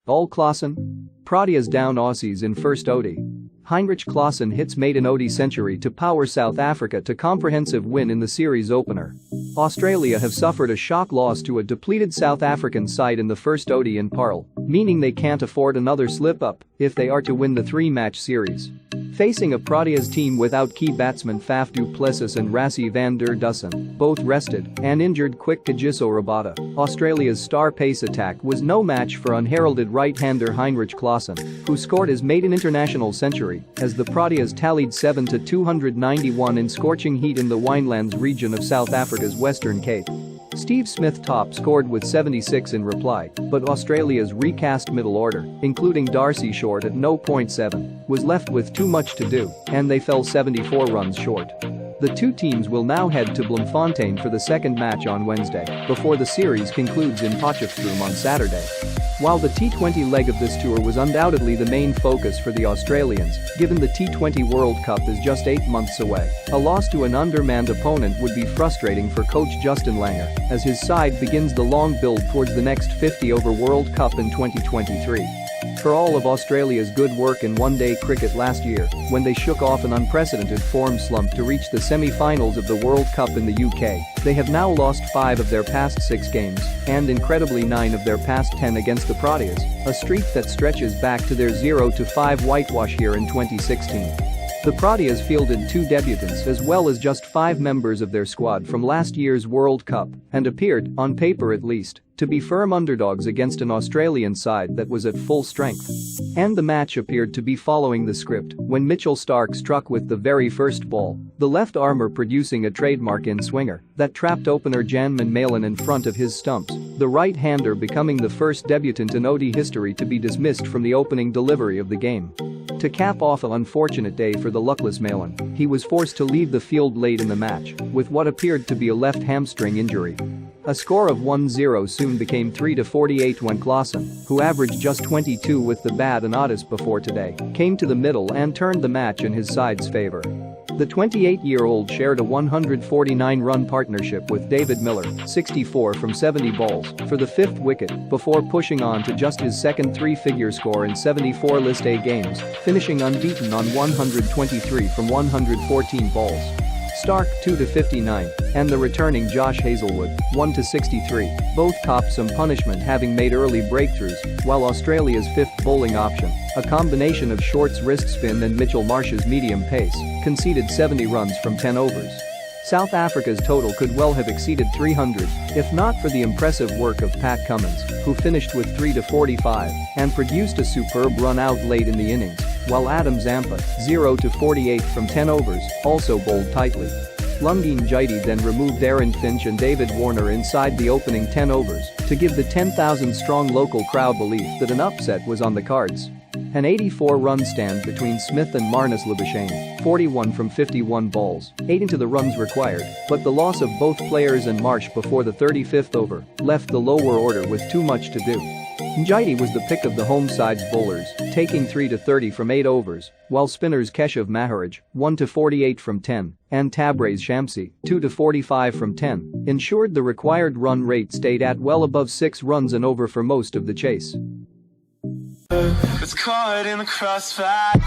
All Klaasen? Proteas down Aussies in first ODI. Heinrich Klaasen hits maiden ODI century to power South Africa to comprehensive win in the series opener. Australia have suffered a shock loss to a depleted South African side in the first ODI in Paarl, meaning they can't afford another slip-up if they are to win the three-match series. Facing a Proteas team without key batsmen Faf du Plessis and Rassie van der Dussen, both rested, and injured quick Kagiso Rabada, Australia's star pace attack was no match for unheralded right-hander Heinrich Klaasen, who scored his maiden international century as the Proteas tallied 7-291 in scorching heat in the Winelands region of South Africa's Western Cape. Steve Smith top scored with 76 in reply, but Australia's recast middle order, including Darcy Short at no .7, was left with too much to do, and they fell 74 runs short. The two teams will now head to Bloemfontein for the second match on Wednesday, before the series concludes in Potchefstroom on Saturday. While the T20 leg of this tour was undoubtedly the main focus for the Australians, given the T20 World Cup is just 8 months away, a loss to an undermanned opponent would be frustrating for coach Justin Langer, as his side begins the long build towards the next 50-over World Cup in 2023. For all of Australia's good work in one-day cricket last year, when they shook off an unprecedented form slump to reach the semi-finals of the World Cup in the UK, they have now lost 5 of their past 6 games, and incredibly 9 of their past 10 against the Proteas, a streak that stretches back to their 0-5 whitewash here in 2016. The Proteas fielded 2 debutants as well as just 5 members of their squad from last year's World Cup and appeared, on paper at least, to be firm underdogs against an Australian side that was at full strength. And the match appeared to be following the script when Mitchell Starc struck with the very first ball, the left armour producing a trademark in-swinger that trapped opener Janman Malin in front of his stumps, the right-hander becoming the first debutant in ODI history to be dismissed from the opening delivery of the game. To cap off an unfortunate day for the luckless Malin, he was forced to leave the field late in the match with what appeared to be a left hamstring injury. A score of 1-0 soon became 3-48 when Klaasen, who averaged just 22 with the bat and Otis before today, came to the middle and turned the match in his side's favour. The 28-year-old shared a 149-run partnership with David Miller, 64 from 70 balls, for the 5th wicket before pushing on to just his second 3-figure score in 74 List A games, finishing unbeaten on 123 from 114 balls. Starc 2-59, and the returning Josh Hazlewood 1-63, both copped some punishment having made early breakthroughs, while Australia's 5th bowling option, a combination of Short's wrist spin and Mitchell Marsh's medium pace, conceded 70 runs from 10 overs. South Africa's total could well have exceeded 300 if not for the impressive work of Pat Cummins, who finished with 3-45 and produced a superb run out late in the innings, while Adam Zampa, 0-48 from 10 overs, also bowled tightly. Lungeen Njiti then removed Aaron Finch and David Warner inside the opening 10 overs to give the 10,000-strong local crowd belief that an upset was on the cards. An 84-run stand between Smith and Marnus Labuschagne, 41 from 51 balls, ate into the runs required, but the loss of both players and Marsh before the 35th over left the lower order with too much to do. Njiti was the pick of the home side's bowlers, taking 3-30 from 8 overs, while spinners Keshav Maharaj, 1-48 from 10, and Tabraiz Shamsi, 2-45 from 10, ensured the required run rate stayed at well above 6 runs an over for most of the chase. It's caught in the crossfire.